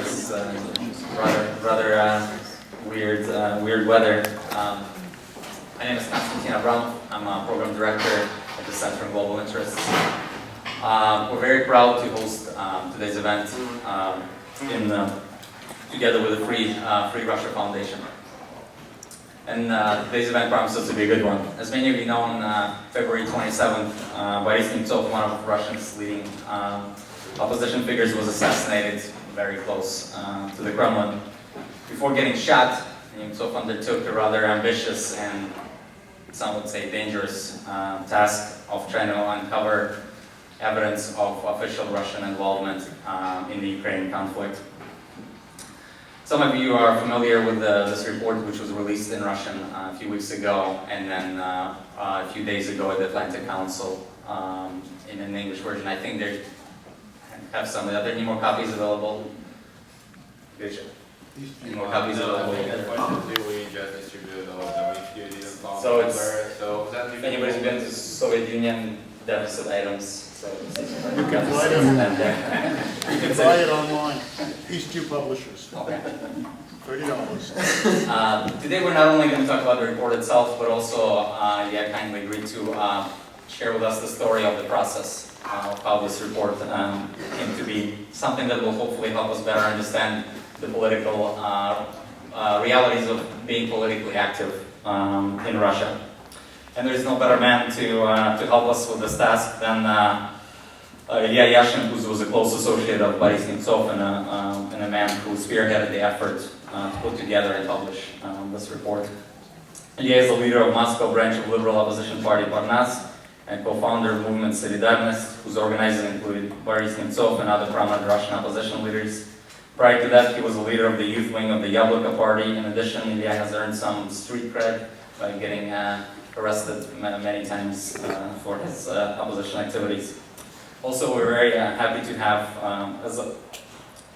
this rather weird weather. My name is Konstantin Abramov. I'm a program director at the Center on Global Interests. We're very proud to host today's event together with the Free Russia Foundation. And today's event promises to be a good one. As many of you know, on February 27th, Boris Nemtsov, one of Russia's leading opposition figures, was assassinated very close to the Kremlin. Before getting shot, Nemtsov undertook a rather ambitious and, some would say, dangerous task of trying to uncover evidence of official Russian involvement in the Ukraine conflict. Some of you are familiar with this report, which was released in Russian a few weeks ago, and then a few days ago at the Atlantic Council in an English version. I think they have some. Are there any more copies available? Any more copies available? We just distributed all of them if you didn't found So them it's, there. So that if anybody's been to Soviet Union, deficit items. So You can buy it. You can buy it online. These two publishers. Okay. $30. Today we're not only going to talk about the report itself, but also kindly agreed to share with us the story of the process of how this report came to be, something that will hopefully help us better understand the political realities of being politically active in Russia. And there's no better man to help us with this task than Ilya Yashin, who was a close associate of Boris Nemtsov and a man who spearheaded the effort to put together and publish this report. Ilya is the leader of Moscow branch of liberal opposition party Parnas and co-founder of movement Solidarnost, whose organizers included Boris Nemtsov and other prominent Russian opposition leaders. Prior to that, he was the leader of the youth wing of the Yabloko party. In addition, Ilya has earned some street cred by getting arrested many times for his opposition activities. Also, we're very happy to have as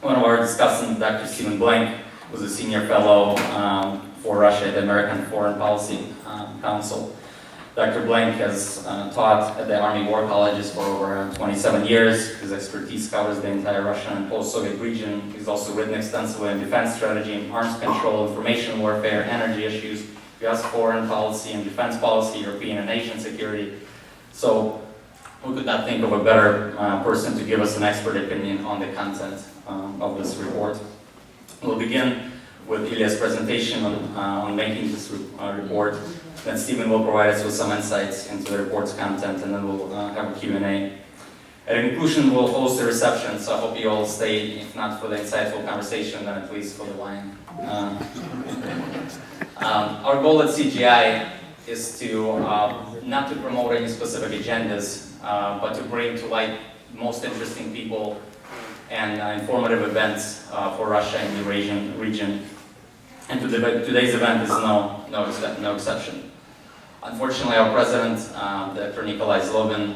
one of our discussants, Dr. Stephen Blank, who's a senior fellow for Russia at the American Foreign Policy Council. Dr. Blank has taught at the Army War Colleges for over 27 years. His expertise covers the entire Russian and post-Soviet region. He's also written extensively on defense strategy, arms control, information warfare, energy issues, US foreign policy and defense policy, European and Asian security. So we could not think of a better person to give us an expert opinion on the content of this report. We'll begin with Ilya's presentation on making this report. Then Stephen will provide us with some insights into the report's content, and then we'll have a Q&A. At the conclusion, we'll host a reception, so I hope you all stay, if not for the insightful conversation, then at least for the wine. Our goal at CGI is to not to promote any specific agendas, but to bring to light most interesting people and informative events for Russia and the Eurasian region. And today's event is no exception. Unfortunately, our president, Dr. Nikolai Zlobin,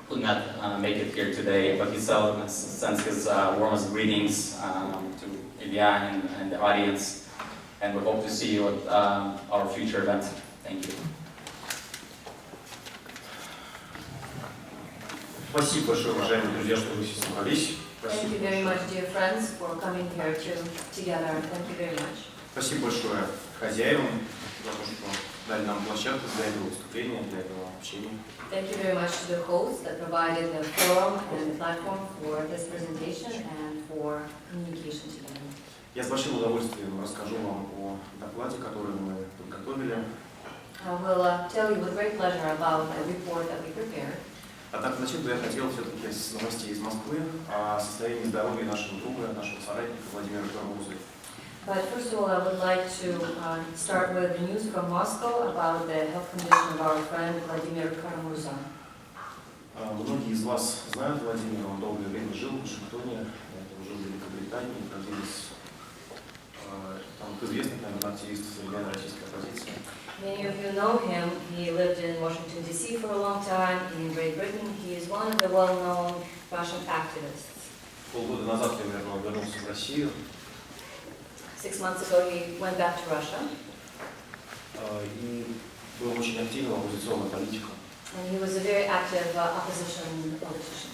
could not make it here today, but he sends his warmest greetings to Ilya and the audience, and we hope to see you at our future event. Thank you. Спасибо большое, уважаемые друзья, что вы все собрались. Thank you very much, dear friends, for coming here together. Thank you very much. Спасибо большое хозяевам за то, что дали нам площадку для этого выступления, для этого общения. Thank you very much to the hosts that provided the forum and the platform for this presentation and for communication together. Я с большим удовольствием расскажу вам о докладе, который мы подготовили. I will tell you with great pleasure about the report that we prepared. А так, начать бы я хотел все-таки с новостей из Москвы о состоянии здоровья нашего друга, нашего соратника Владимира Карамурзы. But first of all, I would like to start with the news from Moscow about the health condition of our friend Vladimir Karamurza. Многие из вас знают Владимира, он долгое время жил в Вашингтоне, жил в Великобритании, находились там известных, наверное, активистов современной российской оппозиции. Many of you know him. He lived in Washington, D.C. for a long time. In Great Britain, he is one of the well-known Russian activists. Полгода назад примерно он вернулся в Россию. 6 months ago, he went back to Russia. И был очень активным оппозиционным политиком. And he was a very active opposition politician.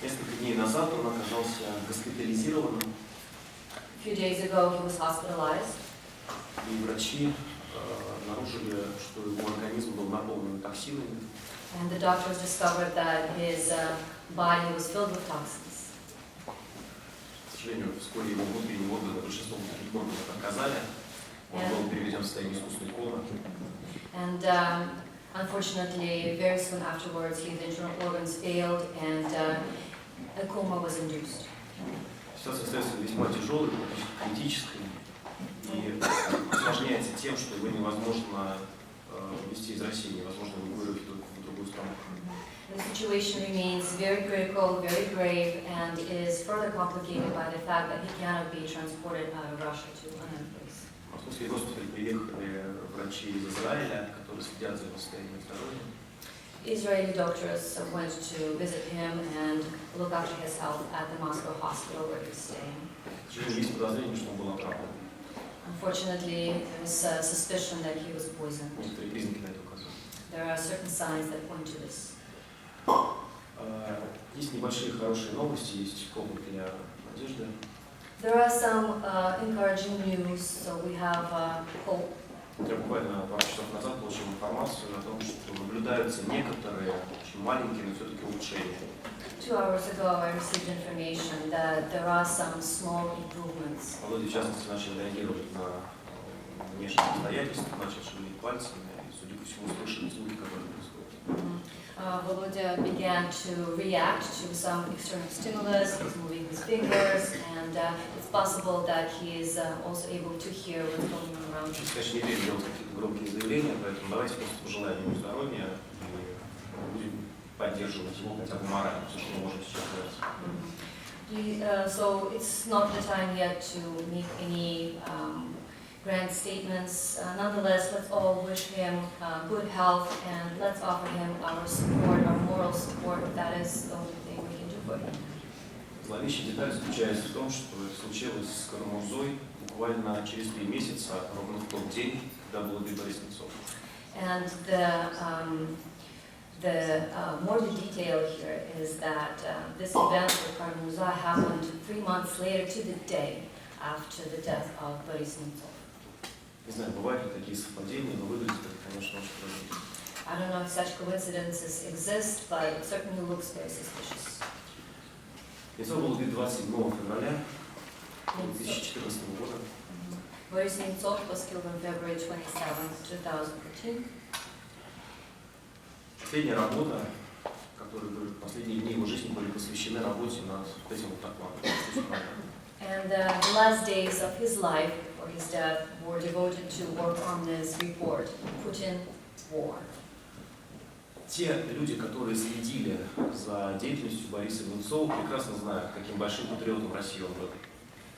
Несколько дней назад он оказался госпитализированным, A few days ago, he was hospitalized, и врачи обнаружили, что его организм был наполнен токсинами. and the doctors discovered that his body was filled with toxins. К сожалению, вскоре его внутренние органы, большинство внутренних органов отказали. Он был переведен в состояние искусственной комы. And unfortunately, very soon afterwards, his internal organs failed and a coma was induced. Ситуация остается весьма тяжелой, практически критической, и осложняется тем, что его невозможно везти из России, невозможно эвакуировать в другую страну. The situation remains very critical, very grave, and is further complicated by the fact that he cannot be transported out of Russia to another place. В московский госпиталь приехали врачи из Израиля, которые следят за его состоянием здоровья. Israeli doctors went to visit him and look after his health at the Moscow hospital where he's staying. К сожалению, есть подозрение, что он был отравлен. Unfortunately, there is a suspicion that he was poisoned. Некоторые признаки на это указывают. There are certain signs that point to this. Есть небольшие хорошие новости, есть повод для надежды. There are some encouraging news, so we have hope. Я буквально пару часов назад получил информацию о том, что наблюдаются некоторые очень маленькие, но все-таки улучшения. 2 hours ago, I received information that there are some small improvements. Володя, в частности, начали реагировать на внешние обстоятельства, начал шевелить пальцами, и, судя по всему, слышали звуки, которые происходят. Volodya began to react to some external stimulus, he's moving his fingers, and it's possible that he is also able to hear what's going on around him. Конечно, не время делать какие-то громкие заявления, поэтому давайте просто пожелаем ему здоровья и будем поддерживать его хотя бы морально, все, что мы можем сейчас делать. So it's not the time yet to make any grand statements. Nonetheless, let's all wish him good health and let's offer him our support, our moral support. That is the only thing we can do for him. Зловещая деталь заключается в том, что это случилось с Карамурзой буквально через 3 месяца, ровно в тот день, когда был убит Борис Немцов. And the morbid detail here is that this event with Karamurza happened 3 months later to the day after the death of Boris Nemtsov. Не знаю, бывают ли такие совпадения, но выглядит это, конечно, очень трудно. I don't know if such coincidences exist, but it certainly looks very suspicious. Немцов был убит 27 февраля 2014 года. Boris Nemtsov was killed on February 27th, 2014. Последняя работа, последние дни его жизни были посвящены работе над этим вот докладом. And the last days of his life before his death were devoted to work on this report, Putin War. Те люди, которые следили за деятельностью Бориса Немцова, прекрасно знают, каким большим патриотом России он был.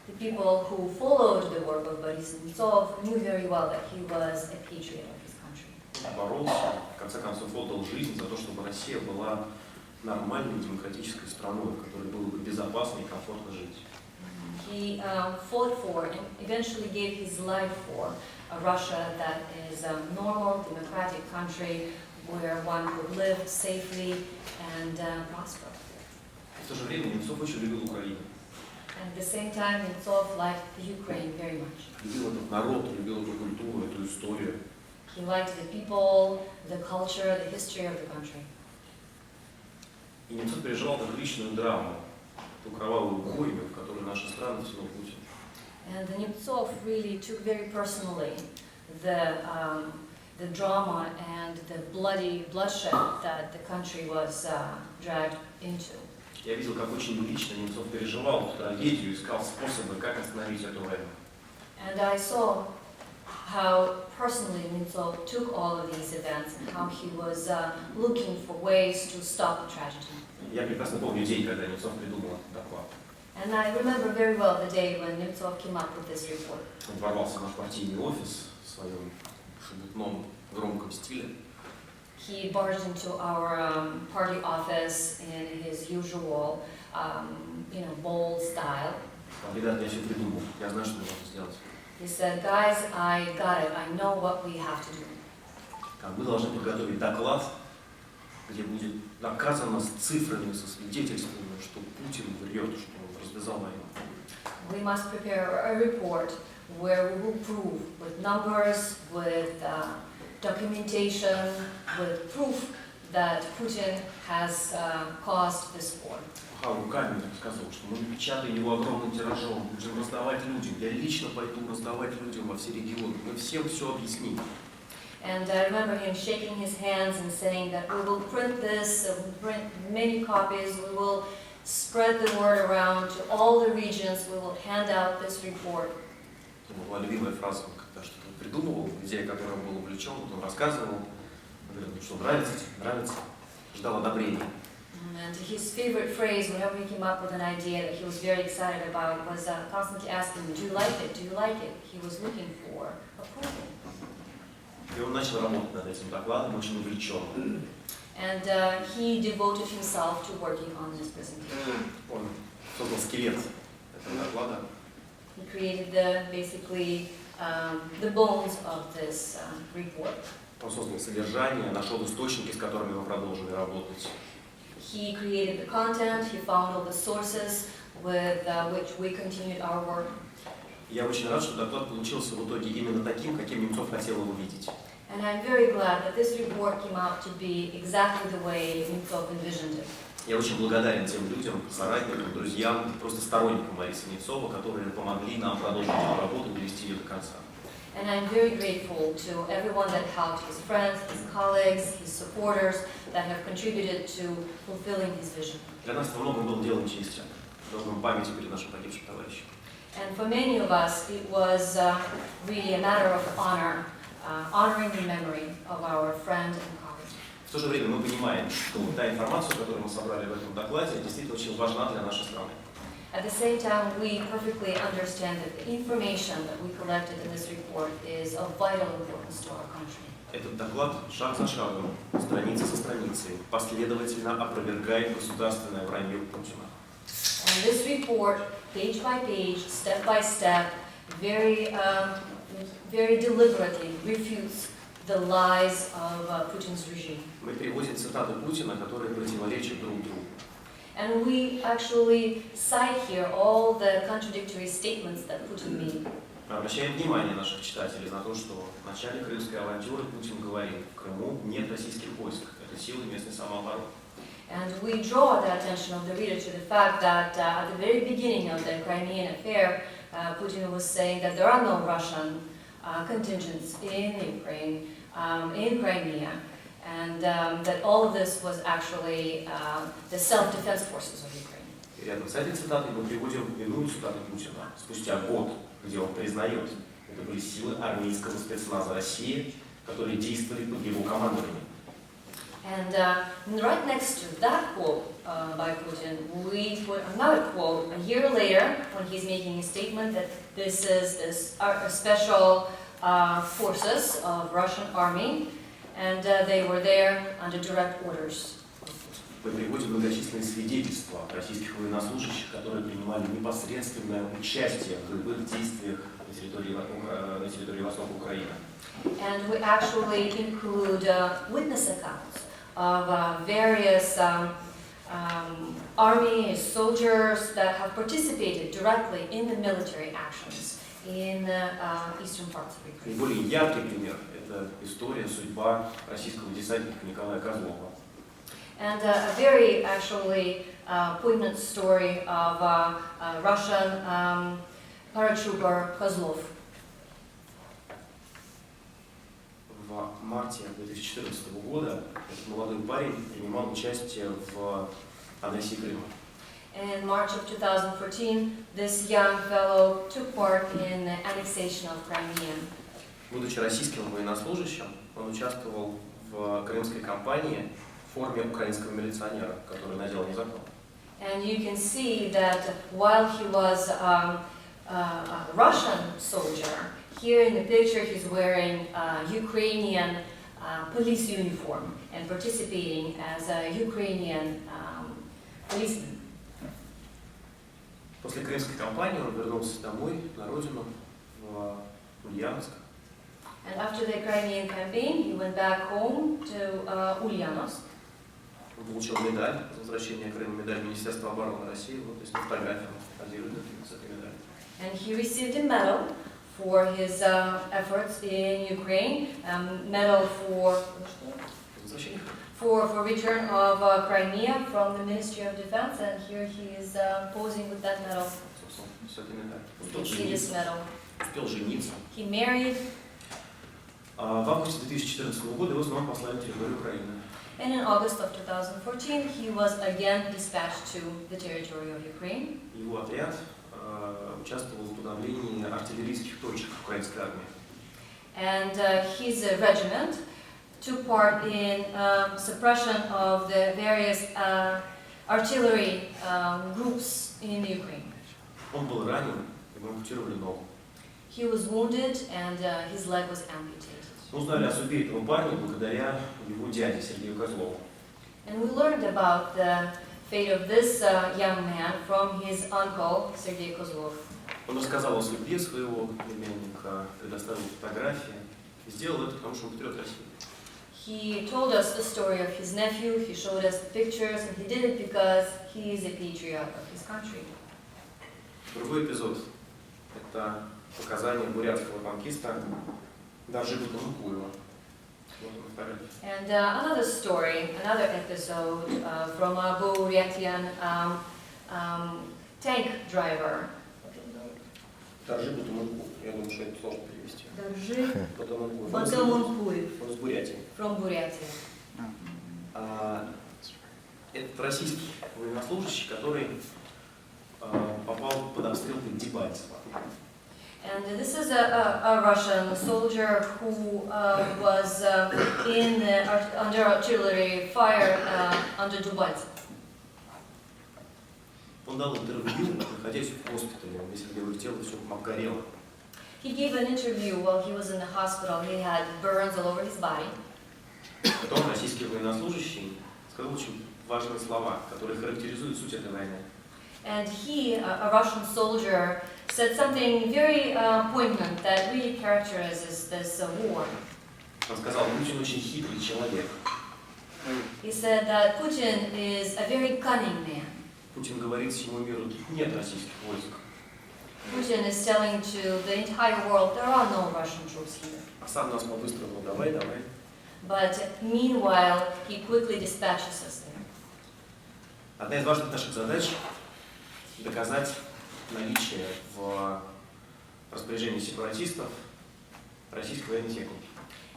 The people who followed the work of Boris Nemtsov knew very well that he was a patriot of his country. Боролся, в конце концов, отдал жизнь за то, чтобы Россия была нормальной демократической страной, в которой было бы безопасно и комфортно жить. He fought for and eventually gave his life for a Russia that is a normal, democratic country where one could live safely and prosper. В то же время Немцов очень любил Украину. And at the same time, Nemtsov liked the Ukraine very much. Любил этот народ, любил эту культуру, эту историю. He liked the people, the culture, the history of the country. И Немцов переживал как личную драму, ту кровавую бойню, в которую наши страны втянул Путин. And Nemtsov really took very personally the drama and the bloody bloodshed that the country was dragged into. Я видел, как очень лично Немцов переживал эту трагедию, искал способы, как остановить эту войну. And I saw how personally Nemtsov took all of these events and how he was looking for ways to stop the tragedy. Я прекрасно помню день, когда Немцов придумал этот доклад. And I remember very well the day when Nemtsov came up with this report. Он ворвался в наш партийный офис в своем шебутном, громком стиле. He barged into our party office in his usual, bold style. Ребята, я все придумал, я знаю, что нужно сделать. He said, guys, I got it. I know what we have to do. Мы должны подготовить доклад где будет доказано с цифрами, со свидетельствами, что Путин врет, что он развязал войну. We must prepare a report where we will prove with numbers, with documentation, with proof that Putin has caused this war. Махал руками и сказал, что мы печатаем его огромным тиражом, будем раздавать людям. Я лично пойду раздавать людям во все регионы. Мы всем все объясним. And I remember him shaking his hands and saying that we will print this, we'll print many copies, we will spread the word around to all the regions, we will hand out this report. Это была любимая фраза, он когда что-то придумывал, идея, которой он был увлечен, он рассказывал, он говорил, ну что, нравится тебе, нравится, ждал одобрения. And his favorite phrase, whenever he came up with an idea that he was very excited about, was constantly asking, do you like it, do you like it? He was looking for approval. И он начал работать над этим докладом очень увлеченно. And he devoted himself to working on this presentation. Он создал скелет этого доклада. He created basically the bones of this report. Он создал содержание, нашел источники, с которыми мы продолжили работать. He created the content, he found all the sources with which we continued our work. Я очень рад, что доклад получился в итоге именно таким, каким Немцов хотел его видеть. And I'm very glad that this report came out to be exactly the way Nemtsov envisioned it. Я очень благодарен тем людям, соратникам, друзьям, просто сторонникам Бориса Немцова, которые помогли нам продолжить эту работу и довести ее до конца. And I'm very grateful to everyone that helped, his friends, his colleagues, his supporters, that have contributed to fulfilling his vision. Для нас это многом было делом чести, долгом памяти перед нашим погибшим товарищем. And for many of us, it was really a matter of honor, honoring the memory of our friend and colleague. В то же время мы понимаем, что та информация, которую мы собрали в этом докладе, действительно очень важна для нашей страны. At the same time, we perfectly understand that the information that we collected in this report is of vital importance to our country. Этот доклад шаг за шагом, страница за страницей, последовательно опровергает государственное вранье Путина. And this report, page by page, step by step, very deliberately refutes the lies of Putin's regime. Мы переводим цитаты Путина, которые противоречат друг другу. And we actually cite here all the contradictory statements that Putin made. Мы обращаем внимание наших читателей на то, что в начале крымской авантюры Путин говорил, в Крыму нет российских войск, это силы местной самообороны. And we draw the attention of the reader to the fact that at the very beginning of the Crimean affair, Putin was saying that there are no Russian contingents in Ukraine, in Crimea, and that all of this was actually the self-defense forces of Ukraine. И рядом с этой цитатой мы приводим иную цитату Путина спустя год, где он признает, это были силы армейского спецназа России, которые действовали под его командованием. And right next to that quote by Putin, we put another quote a year later when he's making a statement that this is special forces of Russian army, and they were there under direct orders. Мы приводим многочисленные свидетельства российских военнослужащих, которые принимали непосредственное участие в боевых действиях на территории Востока Украины. And we actually include witness accounts of various army soldiers that have participated directly in the military actions in the eastern parts of Ukraine. Наиболее яркий пример – это история, судьба российского десантника Николая Козлова. And a very actually poignant story of Russian paratrooper Kozlov. В марте 2014 года этот молодой парень принимал участие в аннексии Крыма. In March of 2014, this young fellow took part in the annexation of Crimea. Будучи российским военнослужащим, он участвовал в крымской кампании в форме украинского милиционера, который надел незаконно. And you can see that while he was a Russian soldier, here in the picture he's wearing a Ukrainian police uniform and participating as a Ukrainian policeman. После крымской кампании он вернулся домой, на родину, в Ульяновск. And after the Crimean campaign, he went back home to Ulyanovsk. Он получил медаль за возвращение Крыма, медаль Министерства обороны России. Вот здесь на фотографии позирует с этой медалью. And he received a medal for his efforts in Ukraine, medal Возвращение. for return of Crimea from the Ministry of Defense, and here he is posing with that medal. Собственно, с этой медалью. You Успел can see this жениться. medal. Успел жениться. He married, В августе 2014 года его снова послали на территорию Украины. and in August of 2014 he was again dispatched to the territory of Ukraine. Его отряд участвовал в подавлении артиллерийских точек украинской армии. And his regiment took part in suppression of the various artillery groups in Ukraine. Он был ранен, ему ампутировали ногу. He was wounded and his leg was amputated. Мы узнали о судьбе этого парня благодаря его дяде Сергею Козлову. And we learned about the fate of this young man from his uncle, Sergei Kozlov. Он рассказал о судьбе своего племянника, предоставил фотографии и сделал это, потому что он патриот России. He told us the story of his nephew, he showed us the pictures, and he did it because he is a patriot of his country. Другой эпизод – это показания бурятского танкиста Даржиба Тумакуева. Вот он на фотографии. And another story, another episode from a Buratian tank driver. Даржиба Тумакуев. Я думаю, что это сложно перевести. Даржи Потомакуев. Батамункуев Он из Бурятии. from Buryatia. Это российский военнослужащий, который попал под обстрел под Дебальцево. And this is a Russian soldier who was under artillery fire under Debaltseve. Он дал интервью, находясь в госпитале, весь его тело все обгорело. He gave an interview while he was in the hospital. He had burns all over his body. Потом российский военнослужащий сказал очень важные слова, которые характеризуют суть этой войны. And he, a Russian soldier, said something very poignant that really characterizes this war. Он сказал, Путин очень хитрый человек. He said that Putin is a very cunning man. Путин говорит всему миру, тут нет российских войск. Putin is telling to the entire world there are no Russian troops here. А сам нас по-быстрому, давай. But meanwhile, he quickly dispatches us there. Одна из важных наших задач – доказать наличие в распоряжении сепаратистов российской военной техники.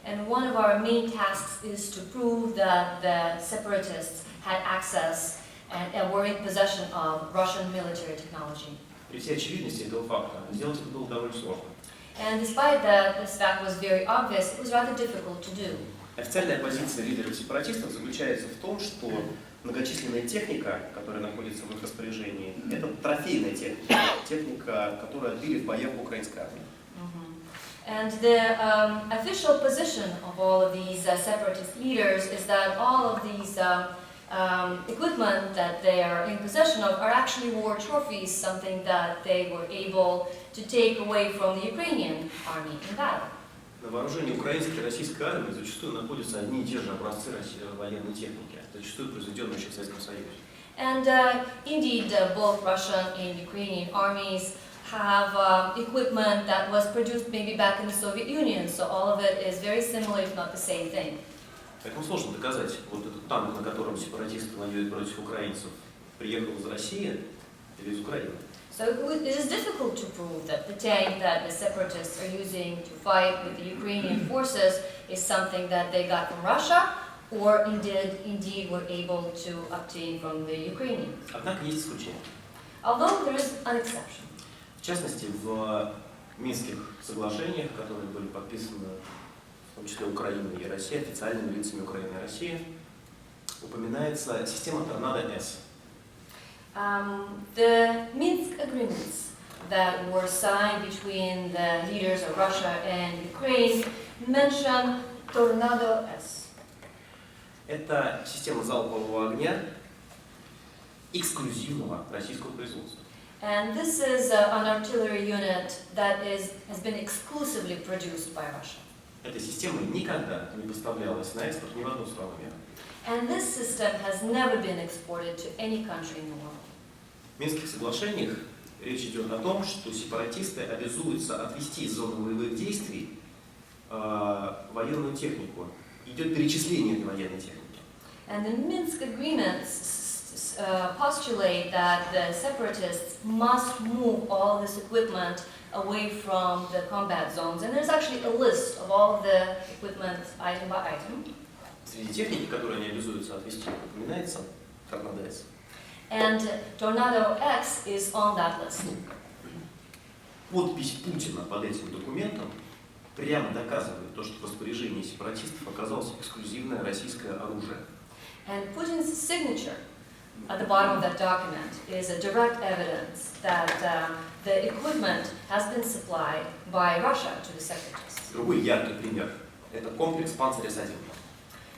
And one of our main tasks is to prove that the separatists had access and were in possession of Russian military technology. При всей очевидности этого факта сделать это было довольно сложно. And despite that this fact was very obvious, it was rather difficult to do. Официальная позиция лидеров сепаратистов заключается в том, что многочисленная техника, которая находится в их распоряжении, это трофейная техника, техника, которую отбили в боях в украинской армии. And the official position of all of these separatist leaders is that all of these equipment that they are in possession of are actually war trophies, something that they were able to take away from the Ukrainian army in battle. На вооружении украинской и российской армии зачастую находятся одни и те же образцы военной техники, зачастую произведенные еще в Советском Союзе. And indeed, both Russian and Ukrainian armies have equipment that was produced maybe back in the Soviet Union, so all of it is very similar, if not the same thing. Поэтому сложно доказать, вот этот танк, на котором сепаратисты воюют против украинцев, приехал из России или из Украины. So it is difficult to prove that the tank that the separatists are using to fight with the Ukrainian forces is something that they got from Russia or indeed were able to obtain from the Ukrainians. Однако есть исключения. Although there is an exception. В частности, в Минских соглашениях, которые были подписаны, в том числе Украиной и Россией, официальными лицами Украины и России, упоминается система Торнадо-С. The Minsk agreements that were signed between the leaders of Russia and Ukraine mention Tornado-S. Это система залпового огня эксклюзивного российского производства. And this is an artillery unit that has been exclusively produced by Russia. Эта система никогда не поставлялась на экспорт ни в одну страну мира. And this system has never been exported to any country in the world. В Минских соглашениях речь идет о том, что сепаратисты обязуются отвести из зоны боевых действий военную технику. Идет перечисление этой военной техники. And the Minsk agreements postulate that the separatists must move all this equipment away from the combat zones. And there's actually a list of all of the equipment item by item. Среди техники, которую они обязуются отвести, упоминается Торнадо-С. And Tornado X is on that list. Подпись Путина под этим документом прямо доказывает то, что в распоряжении сепаратистов оказалось эксклюзивное российское оружие. And Putin's signature at the bottom of that document is a direct evidence that the equipment has been supplied by Russia to the separatists. Другой яркий пример – это комплекс «Панцирь-С1».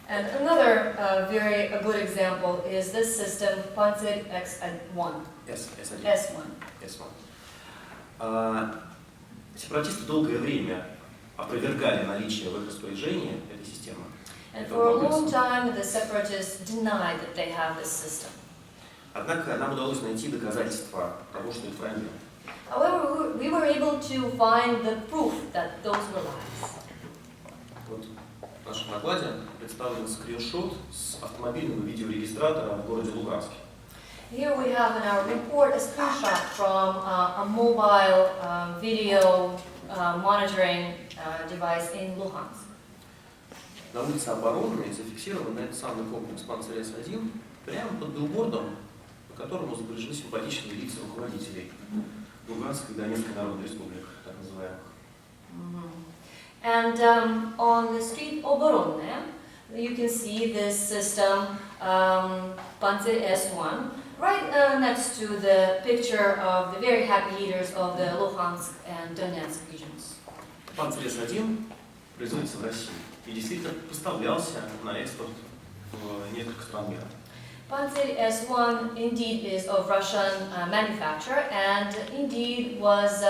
And another very good example is this system, Panzer X1. S1. Сепаратисты долгое время опровергали наличие в их распоряжении этой системы. And for a long time, the separatists denied that they have this system. Однако нам удалось найти доказательства того, что это вранье. However, we were able to find the proof that those were lies. Вот в нашем докладе представлен скриншот с автомобильного видеорегистратора в городе Луганске. Here we have in our report a screenshot from a mobile video monitoring device in Luhansk. На улице Оборонной зафиксирован этот самый комплекс «Панцирь-С1» прямо под билбордом, по которому изображены симпатичные лица руководителей Луганской и Донецкой Народной Республик, так называемых. And on the street Oboronne, you can see this system, Panzer S1, right next to the picture of the very happy leaders of the Luhansk and Donetsk regions. «Панцирь-С1» производится в России и действительно поставлялся на экспорт в несколько стран мира. Panzer S1 indeed is of Russian manufacture and indeed was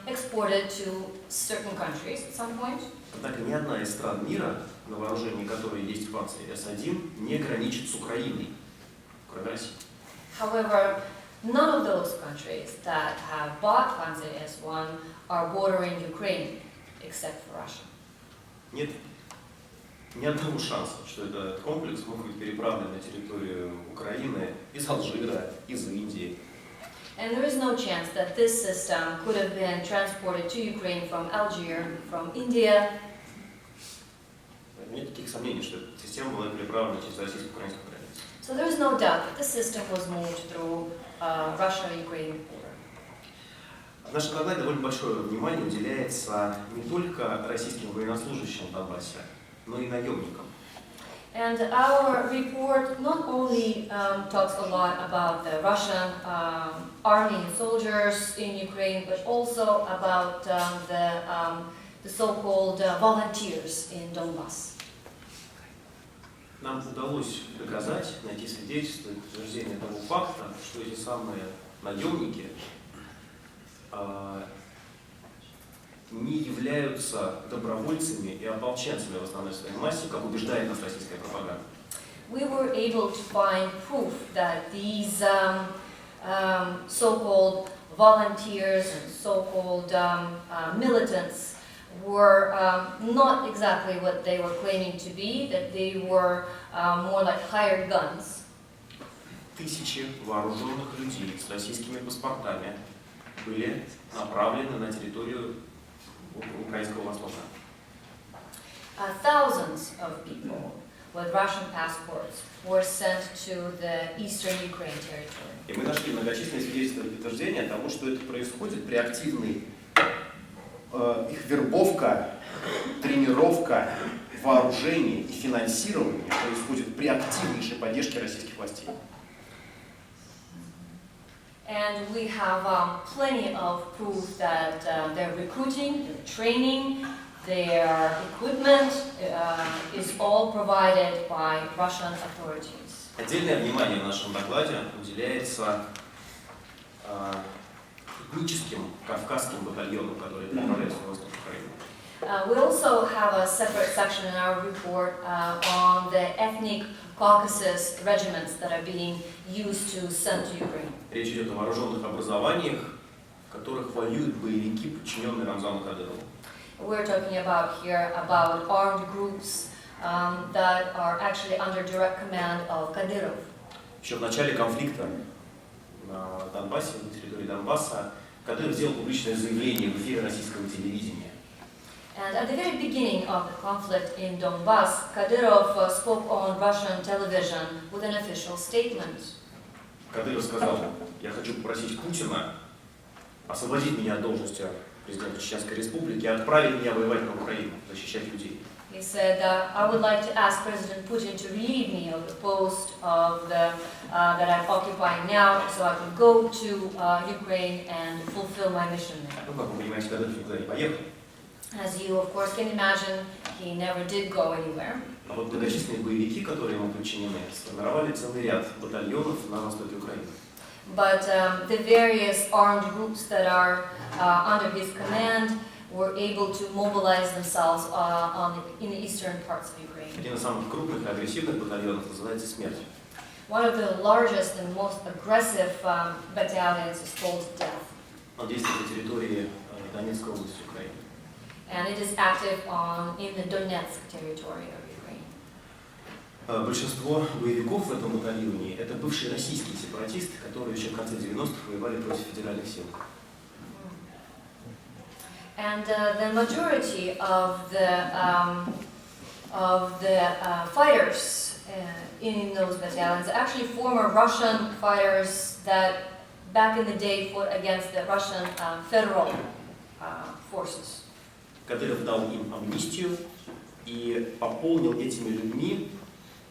exported to certain countries at some point. Однако ни одна из стран мира, на вооружении которой есть «Панцирь С1», не граничит с Украиной, кроме России. However, none of those countries that have bought Panzer S1 are bordering Ukraine, except for Russia. Нет ни одного шанса, что этот комплекс мог быть переправлен на территорию Украины из Алжира, из Индии. And there is no chance that this system could have been transported to Ukraine from Algeria, from India. Нет никаких сомнений, что эта система была переправлена через российско-украинскую границу. So there is no doubt that the system was moved through Russia-Ukraine border. В нашем докладе довольно большое внимание уделяется не только российским военнослужащим в Донбассе, но и наемникам. And our report not only talks a lot about the Russian army and soldiers in Ukraine, but also about the so-called volunteers in Donbass. Нам удалось доказать, найти свидетельства и подтверждение того факта, что эти самые наемники не являются добровольцами и ополченцами в основной своей массе, как убеждает нас российская пропаганда. We were able to find proof that these so-called volunteers and so-called militants were not exactly what they were claiming to be, that they were more like hired guns. Тысячи вооруженных людей с российскими паспортами были направлены на территорию украинского востока. Thousands of people with Russian passports were sent to the eastern Ukraine territory. И мы нашли многочисленные свидетельства и подтверждения того, что это происходит при активной их вербовка, тренировка, вооружение и финансирование происходит при активнейшей поддержке российских властей. And we have plenty of proof that their recruiting, their training, their equipment is all provided by Russian authorities. Отдельное внимание в нашем докладе уделяется этническим кавказским батальонам, которые направляются в восток Украины. We also have a separate section in our report on the ethnic Caucasus regiments that are being used to send to Ukraine. Речь идет о вооруженных образованиях, в которых воюют боевики, подчиненные Рамзану Кадырову. We're talking about here about armed groups that are actually under direct command of Kadyrov. Еще в начале конфликта на Донбассе, на территории Донбасса, Кадыров сделал публичное заявление в эфире российского телевидения. And at the very beginning of the conflict in Donbass, Kadyrov spoke on Russian television with an official statement. Кадыров сказал: я хочу попросить Путина освободить меня от должности президента Чеченской Республики и отправить меня воевать на Украину, защищать людей. He said, I would like to ask President Putin to relieve me of the post of that I'm occupying now so I can go to Ukraine and fulfill my mission there. Ну, как вы понимаете, Кадыров никуда не поехал. As you, of course, can imagine, he never did go anywhere. А вот многочисленные боевики, которые ему подчинены, сформировали целый ряд батальонов на востоке Украины. But the various armed groups that are under his command were able to mobilize themselves in the eastern parts of Ukraine. Один из самых крупных и агрессивных батальонов называется «Смерть». One of the largest and most aggressive battalions is called Death. Он действует на территории Донецкой области Украины. And it is active in the Donetsk territory of Ukraine. Большинство боевиков в этом батальоне – это бывшие российские сепаратисты, которые еще в конце 90-х воевали против федеральных сил. And the majority of the fighters in those battalions are actually former Russian fighters that back in the day fought against the Russian federal forces. Кадыров дал им амнистию и пополнил этими людьми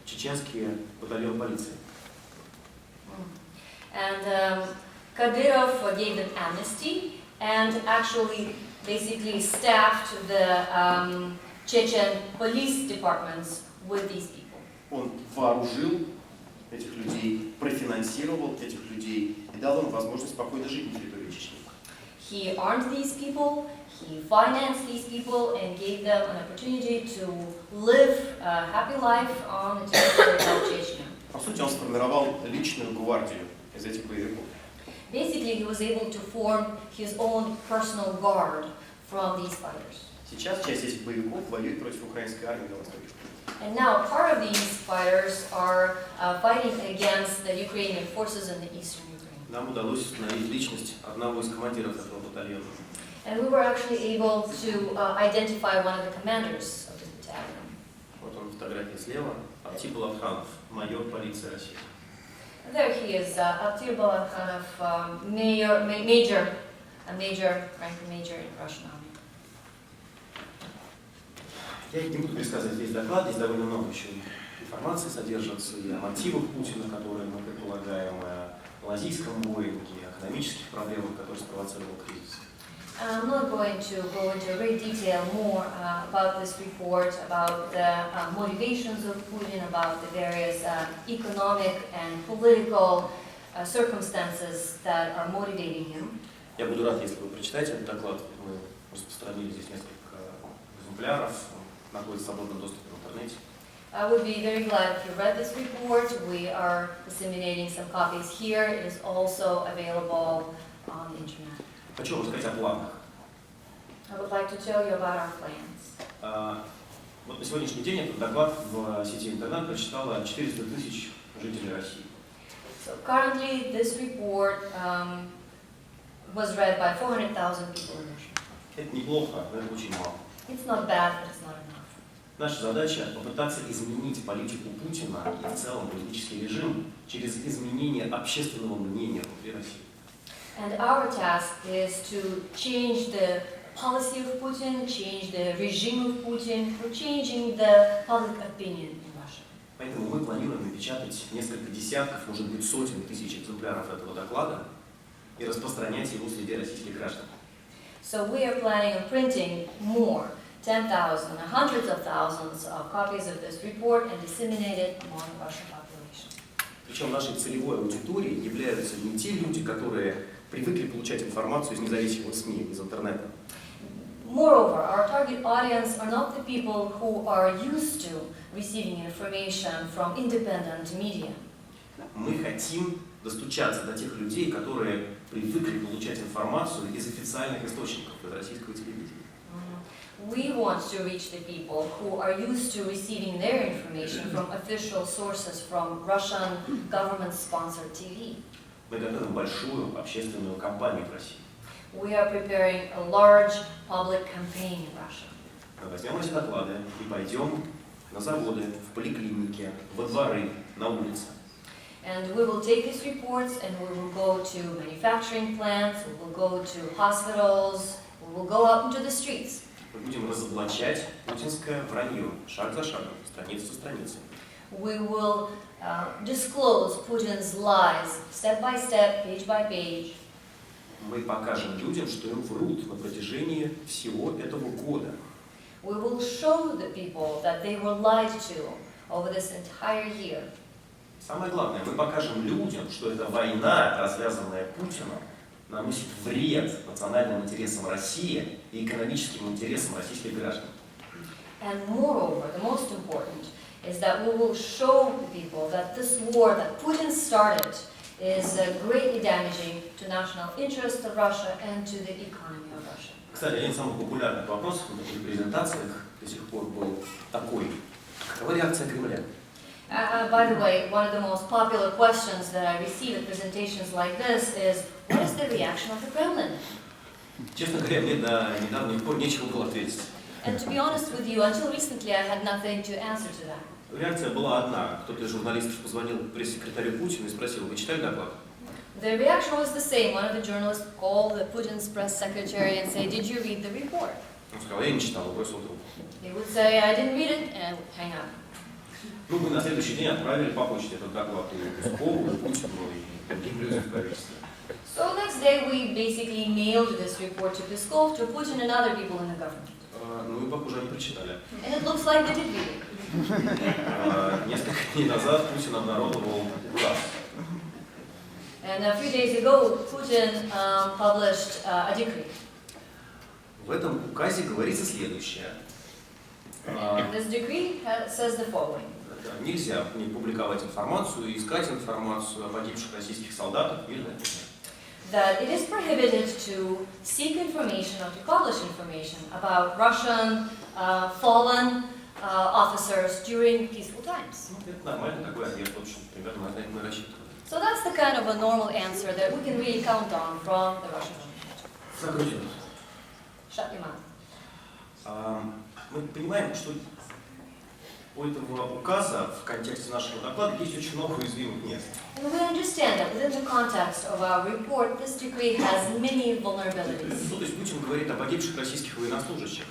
чеченский батальон полиции. And Kadyrov gave them amnesty and actually basically staffed the Chechen police departments with these people. Он вооружил этих людей, профинансировал этих людей и дал им возможность спокойно жить на территории Чечни. He armed these people, he financed these people, and gave them an opportunity to live a happy life on the territory of Chechnya. По сути, он сформировал личную гвардию из этих боевиков. Basically, he was able to form his own personal guard from these fighters. Сейчас часть этих боевиков воюет против украинской армии на востоке. And now part of these fighters are fighting against the Ukrainian forces in the eastern Ukraine. Нам удалось установить личность одного из командиров этого батальона. And we were actually able to identify one of the commanders of this battalion. Вот он, фотография слева. Артип Балабханов, майор полиции России. And there he is, Artyom Balabkhanov, major in Russian army. Я не буду пересказывать весь доклад, здесь довольно много еще информации содержится и о мотивах Путина, которые мы предполагаем, и о малазийском воинке, о экономических проблемах, которые спровоцировал кризис. I'm not going to go into great detail more about this report, about the motivations of Putin, about the various economic and political circumstances that are motivating him. Я буду рад, если вы прочитаете этот доклад. Мы распространили здесь несколько экземпляров, он находится в свободном доступе в интернете. I would be very glad if you read this report. We are disseminating some copies here. It is also available on the internet. Хочу вам сказать о планах. I would like to tell you about our plans. Вот на сегодняшний день этот доклад в сети интернет прочитало 400 тысяч жителей России. So currently, this report was read by 400,000 people in Russia. Это неплохо, но это очень мало. It's not bad, but it's not enough. Наша задача попытаться изменить политику Путина и в целом политический режим через изменение общественного мнения внутри России. And our task is to change the policy of Putin, change the regime of Putin, for changing the public opinion in Russia. Поэтому мы планируем напечатать несколько десятков, может быть, сотен тысяч экземпляров этого доклада и распространять его среди российских граждан. So we are planning on printing more, 10,000, hundreds of thousands of copies of this report and disseminate it among the Russian population. Причем нашей целевой аудиторией являются не те люди, которые привыкли получать информацию из независимых СМИ, из интернета. Moreover, our target audience are not the people who are used to receiving information from independent media. Мы хотим достучаться до тех людей, которые привыкли получать информацию из официальных источников, из российского телевидения. We want to reach the people who are used to receiving their information from official sources from Russian government-sponsored TV. Мы готовим большую общественную кампанию в России. We are preparing a large public campaign in Russia. Мы возьмем эти доклады и пойдем на заводы, в поликлиники, во дворы, на улицы. And we will take these reports and we will go to manufacturing plants, we will go to hospitals, we will go out into the streets. Мы будем разоблачать путинское вранье, шаг за шагом, страницу за страницей. We will disclose Putin's lies step by step, page by page. Мы покажем людям, что им врут на протяжении всего этого года. We will show the people that they were lied to over this entire year. Самое главное, мы покажем людям, что эта война, развязанная Путиным, наносит вред национальным интересам России и экономическим интересам российских граждан. And moreover, the most important is that we will show the people that this war that Putin started is greatly damaging to national interests of Russia and to the economy of Russia. Кстати, один из самых популярных вопросов на таких презентациях до сих пор был такой. Какова реакция Кремля? By the way, one of the most popular questions that I receive at presentations like this is, what is the reaction of the Kremlin? Честно говоря, мне до недавних пор нечего было ответить. And to be honest with you, until recently I had nothing to answer to that. Реакция была одна. Кто-то из журналистов позвонил пресс-секретарю Путина и спросил, вы читали доклад? The reaction was the same. One of the journalists called the Putin's press secretary and say, did you read the report? Он сказал, я не читал, бросил трубку. He would say, I didn't read it, and would hang up. Ну, мы на следующий день отправили по почте этот доклад и Пескову, и Путину, и другим людям в правительстве. So next day we basically mailed this report to Peskov, to Putin and other people in the government. Ну и, похоже, они прочитали. And it looks like they did read it. Несколько дней назад Путин обнародовал указ. And a few days ago, Putin published a decree. В этом указе говорится следующее. And this decree says the following. Нельзя не публиковать информацию и искать информацию о погибших российских солдатах в мирное время. That it is prohibited to seek information or to publish information about Russian fallen officers during peaceful times. Ну, это нормальный такой ответ, в общем, примерно на это мы рассчитывали. So that's the kind of a normal answer that we can really count on from the Russian government. Закрутим. Shut your mouth. Мы понимаем, что у этого указа в контексте нашего доклада есть очень много уязвимых мест. And we understand that within the context of our report, this decree has many vulnerabilities. Ну, то есть Путин говорит о погибших российских военнослужащих.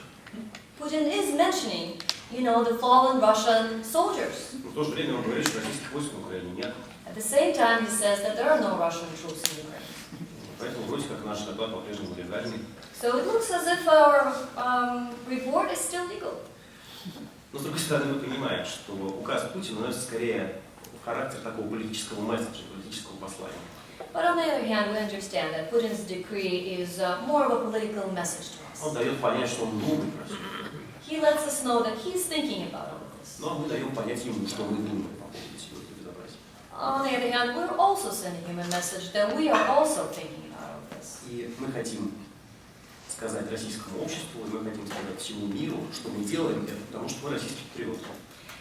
Putin is mentioning, the fallen Russian soldiers. Но в то же время он говорит, что российских войск в Украине нет. At the same time, he says that there are no Russian troops in Ukraine. Поэтому вроде как наш доклад по-прежнему легальный. So it looks as if our report is still legal. Но с другой стороны, мы понимаем, что указ Путина носит скорее характер такого политического месседжа, политического послания. But on the other hand, we understand that Putin's decree is more of a political message to us. Он дает понять, что он думает про все. He lets us know that he's thinking about all of this. Но мы даем понять ему, что мы думаем по поводу всего этого безобразия. On the other hand, we're also sending him a message that we are also thinking about all of this. И мы хотим сказать российскому обществу, и мы хотим сказать всему миру, что мы делаем это, потому что мы российские патриоты.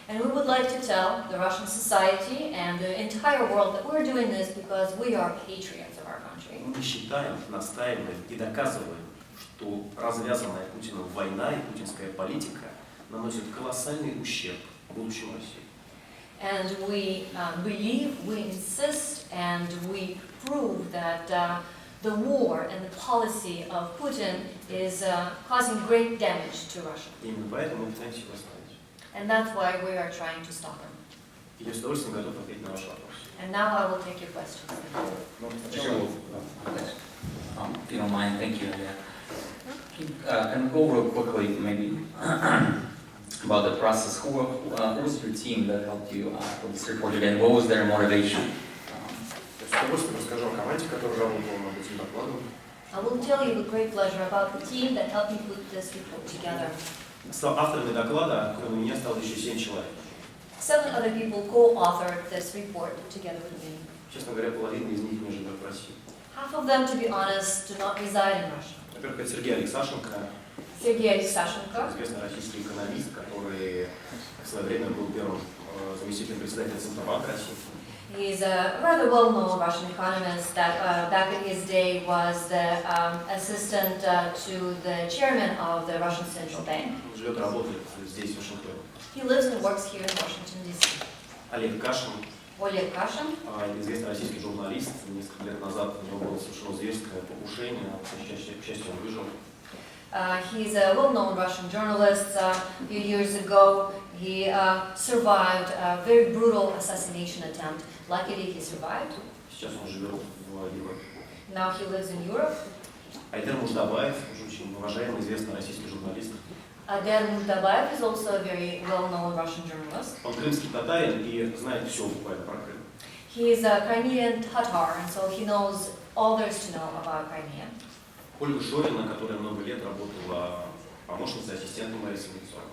And we would like to tell the Russian society and the entire world that we're doing this because we are patriots of our country. Мы считаем, настаиваем и доказываем, что развязанная Путиным война и путинская политика наносят колоссальный ущерб будущему России. And we believe, we insist, and we prove that the war and the policy of Putin is causing great damage to Russia. Именно поэтому мы пытаемся его остановить. And that's why we are trying to stop him. И я с удовольствием готов ответить на ваши вопросы. And now I will take your questions. If you don't mind, thank you. Can we go real quickly, maybe, about the process? Who was your team that helped you with this report today, and what was their motivation? С удовольствием расскажу о команде, которая работала над этим докладом. I will tell you with great pleasure about the team that helped me put this report together. Авторами доклада, кроме меня, стало еще 7 человек. 7 other people co-authored this report together with me. Честно говоря, половина из них не живет в России. Half of them, to be honest, do not reside in Russia. Во-первых, это Сергей Алексашенко, Sergei Sashenko, известный российский экономист, который в свое время был первым заместителем председателя Центробанка России. he is a rather well-known Russian economist that back in his day was the assistant to the chairman of the Russian Central Bank. Он живет и работает здесь, в Вашингтоне. He lives and works here in Washington, D.C. Олег Кашин, Oleg Kashin, известный российский журналист. Несколько лет назад у него было совершено зверское покушение, к счастью, он выжил. He's a well-known Russian journalist. A few years ago, he survived a very brutal assassination attempt. Luckily, he survived. Сейчас он живет в Европе. Now he lives in Europe. Айдар Муждабаев, уже очень уважаемый, известный российский журналист. Adel Muzdabayev is also a very well-known Russian journalist. Он крымский татарин и знает все буквально про Крым. He is a Crimean Tatar, and so he knows all there is to know about Crimea. Ольга Шорина, которая много лет работала помощницей, ассистентом Бориса Немцова.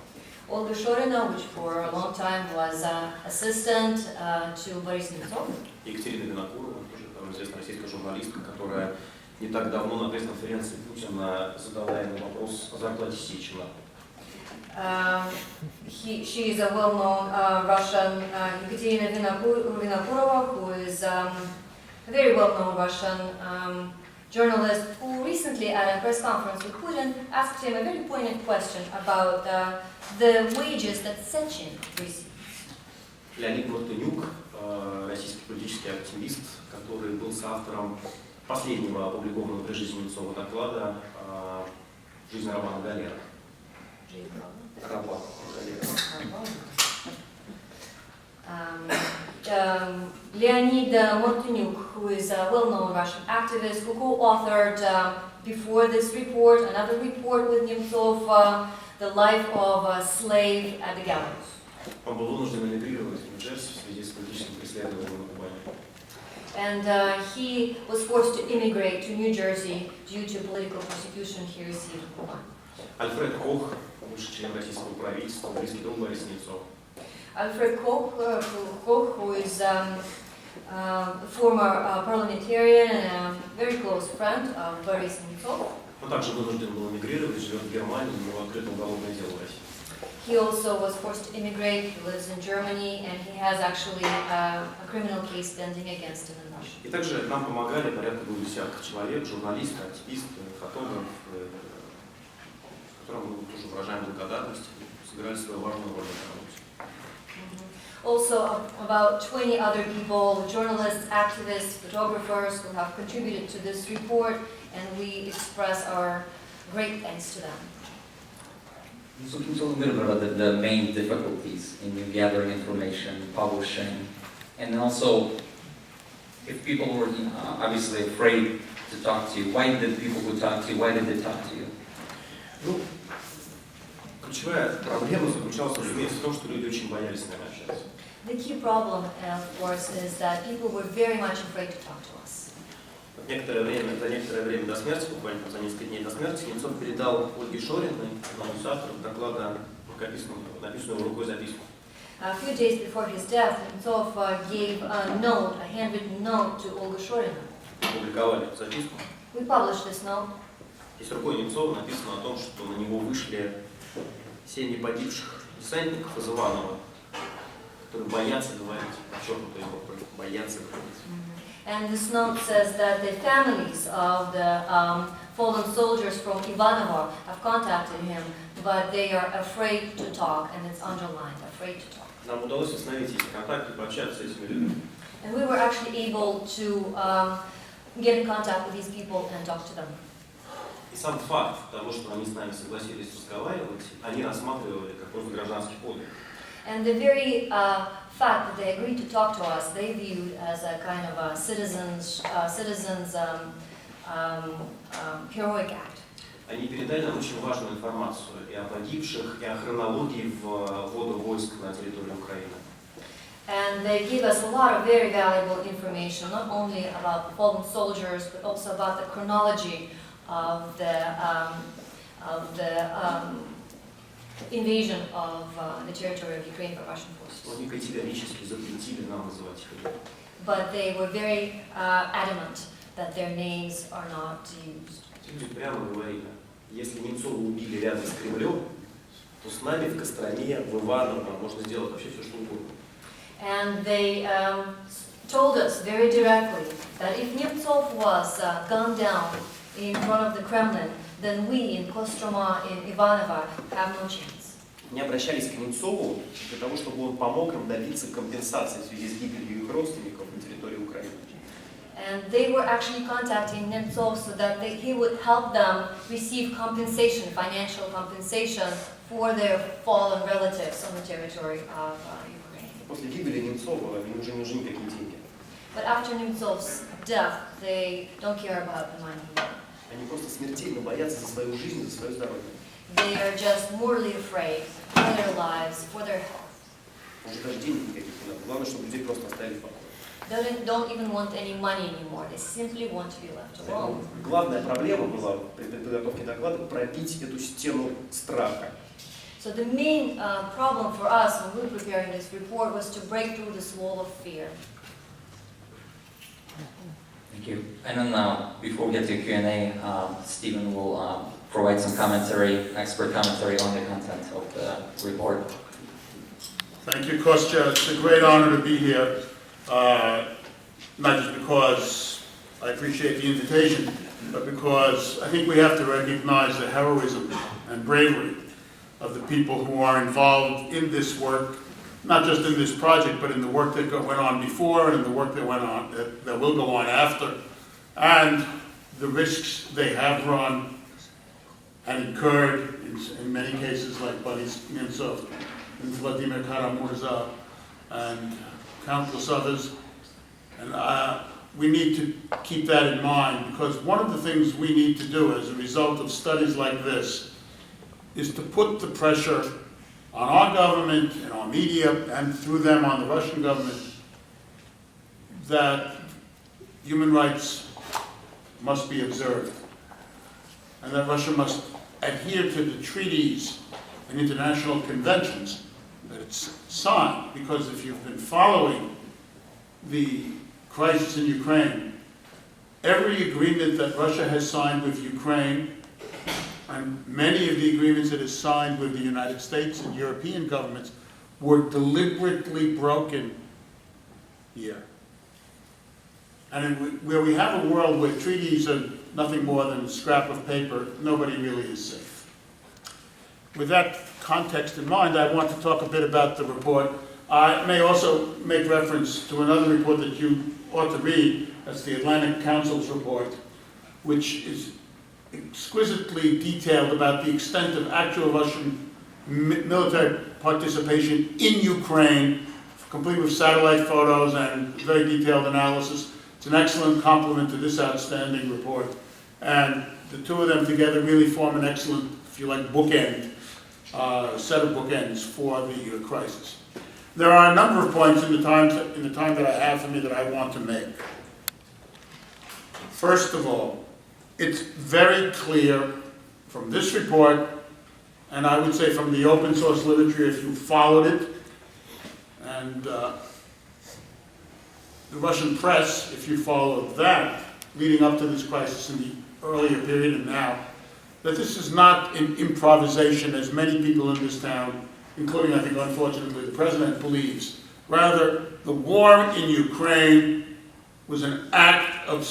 Olga Shorina, which for a long time was assistant to Boris Nemtsov. Екатерина Винокурова, тоже довольно известная российская журналистка, которая не так давно на пресс-конференции Путина задала ему вопрос о зарплате Сечина. She is a well-known Russian, Ekaterina Vinokurova, who is a very well-known Russian journalist who recently at a press conference with Putin asked him a very poignant question about the wages that Sechin receives. Леонид Мартынюк, российский политический активист, который был соавтором последнего опубликованного при жизни Немцова доклада «Жизнь Романа Галера». Leonid Mortanyuk, who is a well-known Russian activist, who co-authored before this report another report with Nemtsov, The Life of a Slave at the Gallows. Он был вынужден эмигрировать в Нью-Джерси в связи с политическим преследованием на Кубани. And he was forced to immigrate to New Jersey due to political persecution he received in Cuba. Альфред Кох, бывший член российского правительства, близкий друг Бориса Немцова. Alfred Koch, who is a former parliamentarian and a very close friend of Boris Nemtsov. Он также вынужден был эмигрировать, живет в Германии, у него открыто уголовное дело в России. He also was forced to immigrate, he lives in Germany, and he has actually a criminal case pending against him in Russia. И также нам помогали порядка 2 десятков человек, журналисты, активисты, фотографы, которым мы тоже выражаем благодарность, сыграли свою важную роль в этой работе. Also, about 20 other people, journalists, activists, photographers, who have contributed to this report, and we express our great thanks to them. So can you tell a little bit about the main difficulties in you gathering information, publishing, and also if people were obviously afraid to talk to you, why did people who talk to you, why did they talk to you? Ну, ключевая проблема заключалась, разумеется, в том, что люди очень боялись с нами общаться. The key problem, of course, is that people were very much afraid to talk to us. За некоторое время до смерти, буквально за несколько дней до смерти, Немцов передал Ольге Шориной, одному из авторов доклада, написанную рукой записку. A few days before his death, Nemtsov gave a note, a handwritten note to Olga Shorina. Опубликовали эту записку. We published this note. Здесь рукой Немцова написано о том, что на него вышли семьи погибших десантников из Иваново, которые боятся говорить, подчеркнуто его, боятся говорить. And this note says that the families of the fallen soldiers from Ivanovo have contacted him, but they are afraid to talk, and it's underlined, afraid to talk. Нам удалось установить эти контакты, пообщаться с этими людьми. And we were actually able to get in contact with these people and talk to them. И сам факт того, что они с нами согласились разговаривать, они рассматривали как просто гражданский подвиг. And the very fact that they agreed to talk to us, they viewed as a kind of a citizens' heroic act. Они передали нам очень важную информацию и о погибших, и о хронологии ввода войск на территорию Украины. And they gave us a lot of very valuable information, not only about the fallen soldiers, but also about the chronology of the invasion of the territory of Ukraine by Russian forces. Они категорически запретили нам называть их именами. But they were very adamant that their names are not used. Люди прямо говорили, если Немцова убили рядом с Кремлем, то с нами в Костроме, в Иваново можно сделать вообще все, что угодно. And they told us very directly that if Nemtsov was gunned down in front of the Kremlin, then we in Kostroma, in Ivanovo, have no chance. Они обращались к Немцову для того, чтобы он помог им добиться компенсации в связи с гибелью их родственников на территории Украины. And they were actually contacting Nemtsov so that he would help them receive compensation, financial compensation, for their fallen relatives on the territory of Ukraine. После гибели Немцова им уже не нужны никакие деньги. But after Nemtsov's death, they don't care about the money. Они просто смертельно боятся за свою жизнь, за свое здоровье. They are just mortally afraid for their lives, for their health. Уже даже денег никаких не надо. Главное, чтобы людей просто оставили в покое. Don't even want any money anymore. They simply want to be left alone. Главная проблема была при подготовке доклада пробить эту стену страха. So the main problem for us when we were preparing this report was to break through this wall of fear. Thank you. And then before we get to Q&A, Stephen will provide some commentary, expert commentary on the content of the report. Thank you, Kostya. It's a great honor to be here, not just because I appreciate the invitation, but because I think we have to recognize the heroism and bravery of the people who are involved in this work, not just in this project, but in the work that went on before and in the work that went on, that will go on after, and the risks they have run and incurred in many cases, like Boris Nemtsov and Vladimir Kara-Murza and countless others. And we need to keep that in mind, because one of the things we need to do as a result of studies like this is to put the pressure on our government and our media, and through them on the Russian government, that human rights must be observed, and that Russia must adhere to the treaties and international conventions that it's signed. Because if you've been following the crisis in Ukraine, every agreement that Russia has signed with Ukraine, and many of the agreements that it signed with the United States and European governments, were deliberately broken here. And where we have a world where treaties are nothing more than a scrap of paper, nobody really is safe. With that context in mind, I want to talk a bit about the report. I may also make reference to another report that you ought to read. That's the Atlantic Council's report, which is exquisitely detailed about the extent of actual Russian military participation in Ukraine, complete with satellite photos and very detailed analysis. It's an excellent complement to this outstanding report. And the two of them together really form an excellent, if you like, bookend, set of bookends for the crisis. There are a number of points in the time that I have for me that I want to make. First of all, it's very clear from this report, and I would say from the open source literature if you followed it, and the Russian press, if you followed that, leading up to this crisis in the earlier period and now, that this is not an improvisation as many people in this town, including, I think, unfortunately, the president believes. Rather, the war in Ukraine was an act of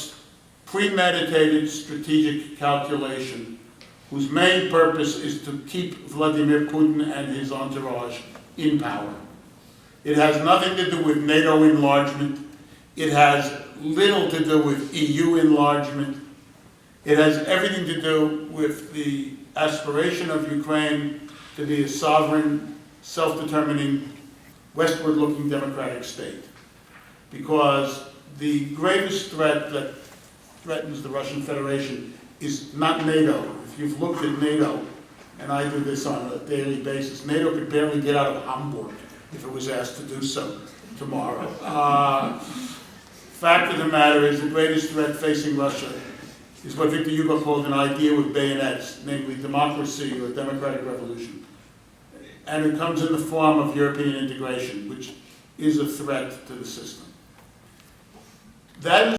premeditated strategic calculation whose main purpose is to keep Vladimir Putin and his entourage in power. It has nothing to do with NATO enlargement. It has little to do with EU enlargement. It has everything to do with the aspiration of Ukraine to be a sovereign, self-determining, westward-looking democratic state. Because the gravest threat that threatens the Russian Federation is not NATO. If you've looked at NATO, and I do this on a daily basis, NATO could barely get out of Hamburg if it was asked to do so tomorrow. Fact of the matter is the greatest threat facing Russia is what Victor Hugo called an idea with bayonets, namely democracy or democratic revolution. And it comes in the form of European integration, which is a threat to the system. That is